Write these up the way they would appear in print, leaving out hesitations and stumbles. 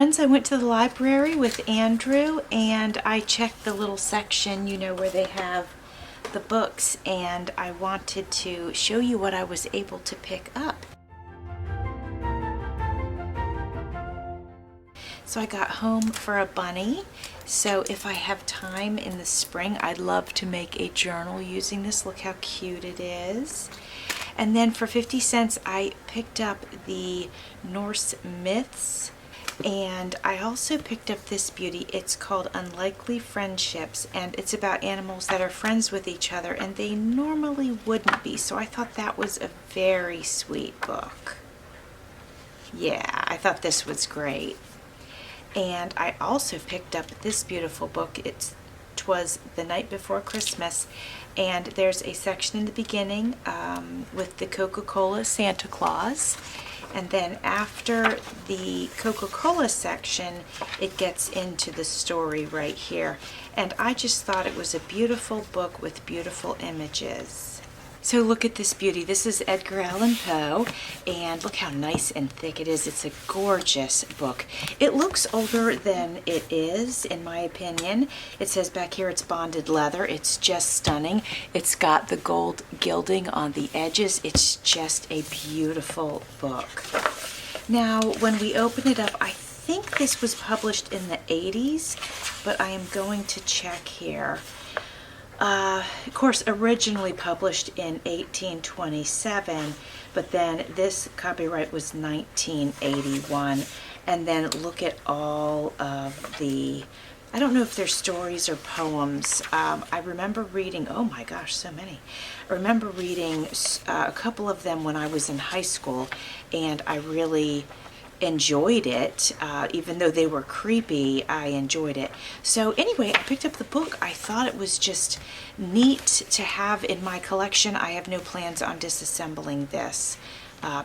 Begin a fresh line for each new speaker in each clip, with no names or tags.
I went to the library with Andrew and I checked the little section, you know, where they have the books, and I wanted to show you what I was able to pick up. So I got home for a bunny. So if I have time in the spring, I'd love to make a journal using this. Look how cute it is. And then for 50 cents, I picked up the Norse Myths. And I also picked up this beauty. It's called Unlikely Friendships, and it's about animals that are friends with each other and they normally wouldn't be. So I thought that was a very sweet book. Yeah, I thought this was great. And I also picked up this beautiful book. Twas the Night Before Christmas, and there's a section in the beginning with the Coca-Cola Santa Claus. And then after the Coca-Cola section, it gets into the story right here. And I just thought it was a beautiful book with beautiful images. So look at this beauty. This is Edgar Allan Poe, and look how nice and thick it is. It's a gorgeous book. It looks older than it is, in my opinion. It says back here it's bonded leather. It's just stunning. It's got the gold gilding on the edges. It's just a beautiful book. Now, when we open it up, I think this was published in the 80s, but I am going to check here. Of course, originally published in 1827, but then this copyright was 1981. And then look at all of the, I don't know if they're stories or poems. I remember reading, oh my gosh, so many. I remember reading a couple of them when I was in high school, and I really enjoyed it. Even though they were creepy, I enjoyed it. So anyway, I picked up the book. I thought it was just neat to have in my collection. I have no plans on disassembling this.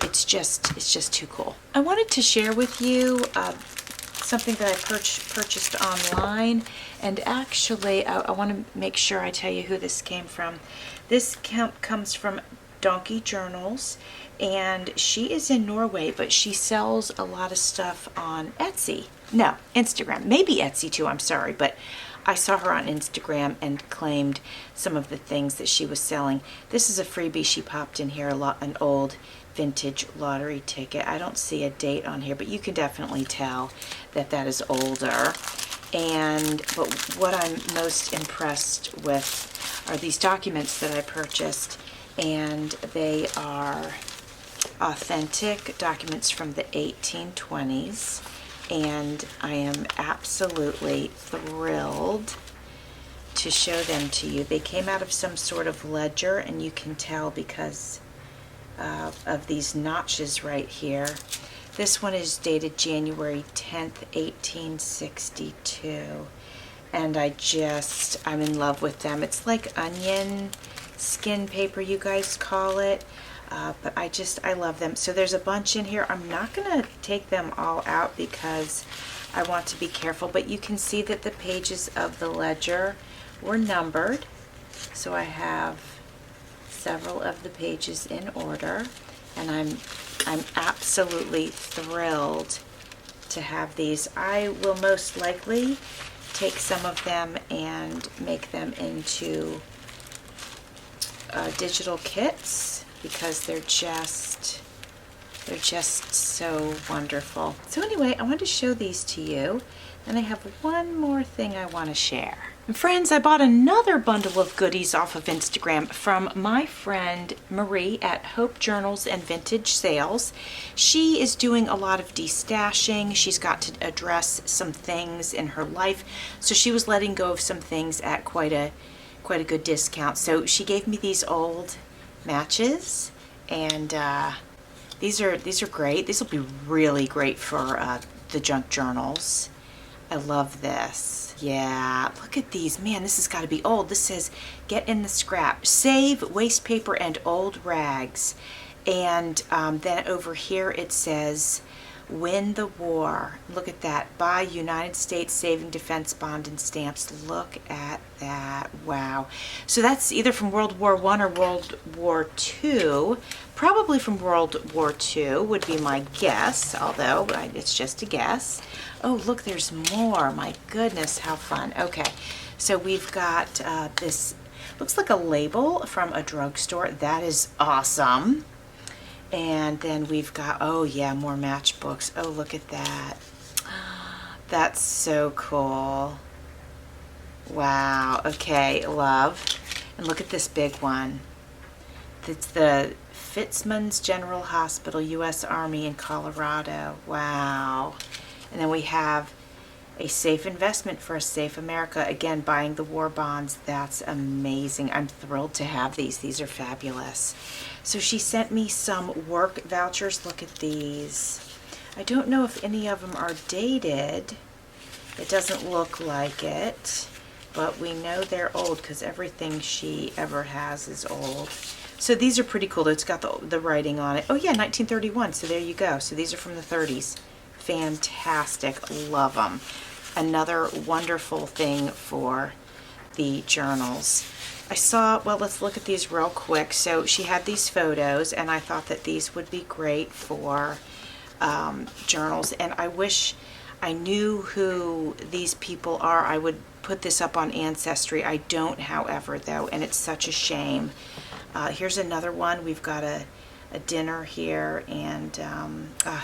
It's just too cool. I wanted to share with you something that I purchased online, and actually I want to make sure I tell you who this came from. This comes from Donkey Journals, and she is in Norway, but she sells a lot of stuff on Etsy. No, Instagram. Maybe Etsy too, I'm sorry, but I saw her on Instagram and claimed some of the things that she was selling. This is a freebie she popped in here, an old vintage lottery ticket. I don't see a date on here, but you can definitely tell that that is older. But what I'm most impressed with are these documents that I purchased, and they are authentic documents from the 1820s, and I am absolutely thrilled to show them to you. They came out of some sort of ledger, and you can tell because of these notches right here. This one is dated January 10th, 1862, and I'm in love with them. It's like onion skin paper, you guys call it. But I love them. So there's a bunch in here. I'm not going to take them all out because I want to be careful, but you can see that the pages of the ledger were numbered. So I have several of the pages in order, and I'm absolutely thrilled to have these. I will most likely take some of them and make them into digital kits, because they're just so wonderful. So anyway, I wanted to show these to you, and I have one more thing I want to share. And friends, I bought another bundle of goodies off of Instagram from my friend Marie at Hope Journals and Vintage Sales. She is doing a lot of destashing. She's got to address some things in her life, so she was letting go of some things at quite a good discount. So she gave me these old matches, and these are great. These will be really great for the junk journals. I love this. Yeah, look at these. Man, this has got to be old. This says, get in the scrap. Save waste paper and old rags. And then over here it says, Win the war. Look at that. Buy United States Saving Defense Bond and Stamps. Look at that. Wow. So that's either from World War I or World War II. Probably from World War II would be my guess, although it's just a guess. Oh, look, there's more. My goodness, how fun. Okay, so we've got this, looks like a label from a drugstore. That is awesome. And then we've got, oh yeah, more matchbooks. Oh, look at that. That's so cool. Wow. Okay, love. And look at this big one. It's the Fitzman's General Hospital, U.S. Army in Colorado. Wow. And then we have a safe investment for a safe America. Again, buying the war bonds. That's amazing. I'm thrilled to have these. These are fabulous. So she sent me some work vouchers. Look at these. I don't know if any of them are dated. It doesn't look like it, but we know they're old because everything she ever has is old. So these are pretty cool. It's got the writing on it. Oh yeah, 1931. So there you go. So these are from the 30s. Fantastic. Love them. Another wonderful thing for the journals. I saw, well, let's look at these real quick. So she had these photos, and I thought that these would be great for journals. And I wish I knew who these people are. I would put this up on Ancestry. I don't, however, though, and it's such a shame. Here's another one. We've got a dinner here, and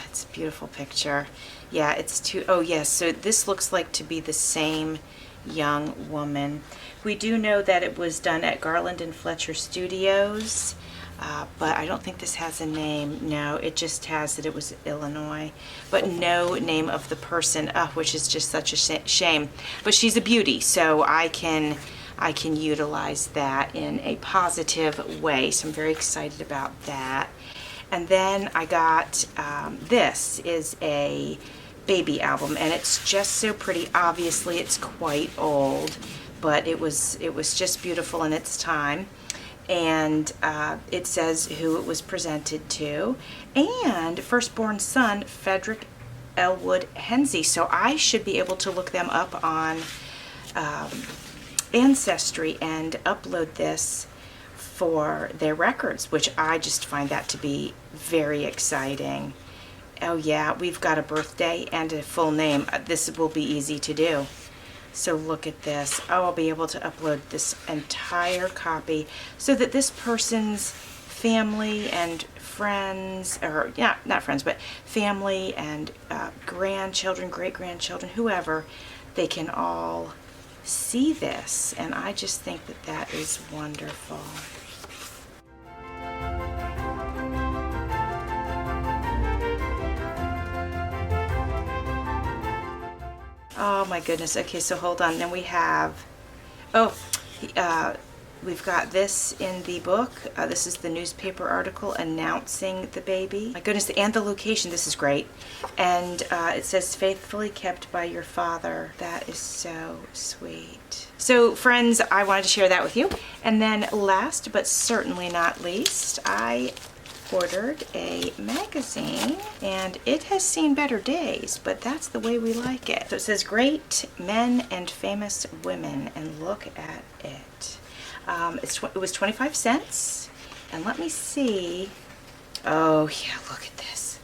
it's a beautiful picture. Yeah, it's too, oh yes, so this looks like to be the same young woman. We do know that it was done at Garland and Fletcher Studios, but I don't think this has a name. No, it just has that it was Illinois, but no name of the person, which is just such a shame. But she's a beauty, so I can utilize that in a positive way, so I'm very excited about that. And then I got, this is a baby album, and it's just so pretty. Obviously it's quite old, but it was just beautiful in its time. And it says who it was presented to, and firstborn son Frederick Elwood Hensey. So I should be able to look them up on Ancestry and upload this for their records, which I just find that to be very exciting. Oh yeah, we've got a birthday and a full name. This will be easy to do. So look at this. Oh, I'll be able to upload this entire copy so that this person's family and friends, or yeah, not friends, but family and grandchildren, great-grandchildren, whoever, they can all see this. And I just think that that is wonderful. Oh my goodness. Okay, so hold on. Then we have, we've got this in the book. This is the newspaper article announcing the baby. My goodness, and the location. This is great. And it says, faithfully kept by your father. That is so sweet. So friends, I wanted to share that with you. And then last but certainly not least, I ordered a magazine, and it has seen better days, but that's the way we like it. So it says Great Men and Famous Women, and look at it. It was 25 cents, and let me see. Oh yeah, look at this.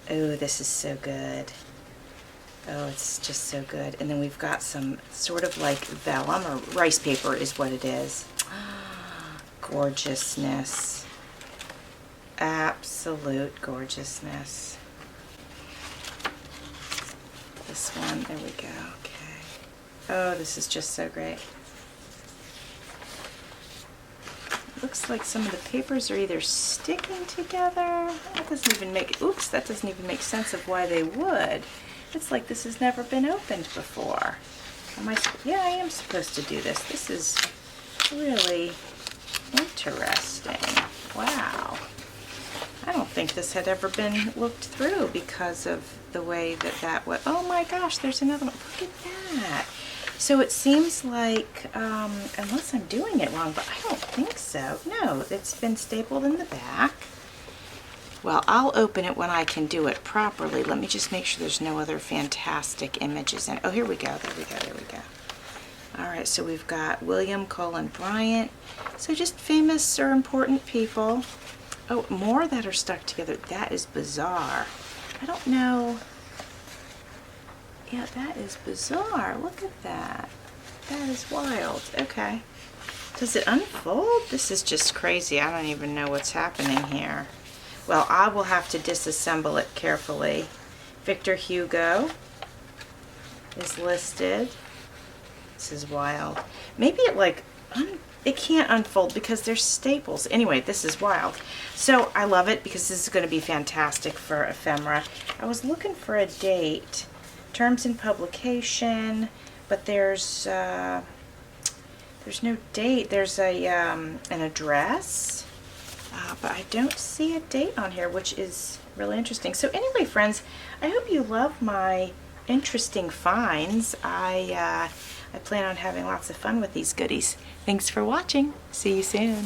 Oh, this is so good. Oh, it's just so good. And then we've got some sort of like vellum or rice paper is what it is. Gorgeousness. Absolute gorgeousness. This one, there we go. Okay. Oh, this is just so great. Looks like some of the papers are either sticking together. That doesn't even make, oops, that doesn't even make sense of why they would. It's like this has never been opened before. Yeah, I am supposed to do this. This is really interesting. Wow. I don't think this had ever been looked through because of the way that was. Oh my gosh, there's another one. Look at that. So it seems like, unless I'm doing it wrong, but I don't think so. No, it's been stapled in the back. Well, I'll open it when I can do it properly. Let me just make sure there's no other fantastic images in it. Oh, here we go. There we go. There we go. All right, so we've got William Cullen Bryant. So just famous or important people. Oh, more that are stuck together. That is bizarre. I don't know. Yeah, that is bizarre. Look at that. That is wild. Okay. Does it unfold? This is just crazy. I don't even know what's happening here. Well, I will have to disassemble it carefully. Victor Hugo is listed. This is wild. Maybe it it can't unfold because there's staples. Anyway, this is wild. So I love it because this is going to be fantastic for ephemera. I was looking for a date, terms and publication, but there's no date. There's an address, but I don't see a date on here, which is really interesting. So anyway, friends, I hope you love my interesting finds. I plan on having lots of fun with these goodies. Thanks for watching. See you soon.